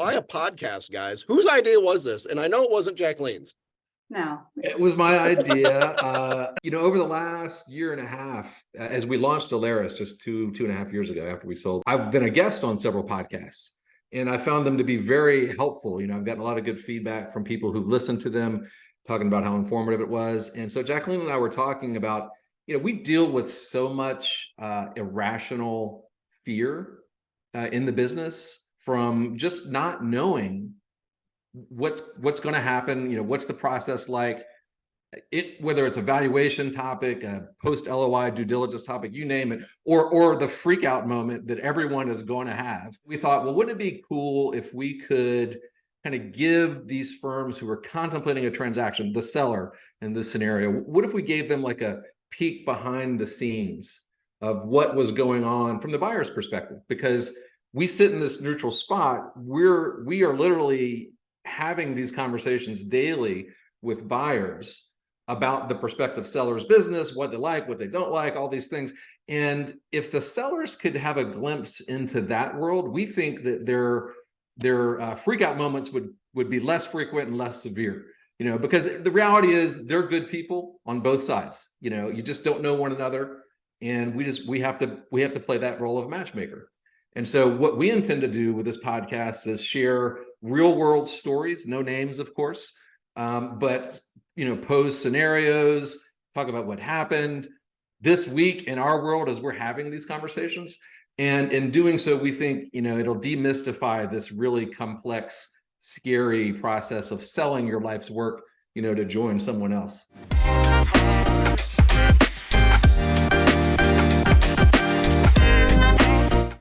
why a podcast, guys? Whose idea was this? And I know it wasn't Jacqueline's. No. It was my idea. Over the last year and a half, as we launched Alaris just two and a half years ago after we sold, I've been a guest on several podcasts, and I found them to be very helpful. I've gotten a lot of good feedback from people who've listened to them, talking about how informative it was. And so Jacqueline and I were talking about, we deal with so much irrational fear in the business from just not knowing what's going to happen, what's the process like, whether it's a valuation topic, a post LOI due diligence topic, you name it, or the freak out moment that everyone is going to have. We thought, well, wouldn't it be cool if we could kind of give these firms who are contemplating a transaction, the seller in this scenario, what if we gave them like a peek behind the scenes of what was going on from the buyer's perspective? Because we sit in this neutral spot. We are literally having these conversations daily with buyers about the prospective seller's business, what they like, what they don't like, all these things. And if the sellers could have a glimpse into that world, we think that their freak out moments would be less frequent and less severe, because the reality is they're good people on both sides. You just don't know one another. And we have to play that role of matchmaker. And so what we intend to do with this podcast is share real world stories, no names, of course, but pose scenarios, talk about what happened this week in our world as we're having these conversations. And in doing so, we think, it'll demystify this really complex, scary process of selling your life's work, to join someone else.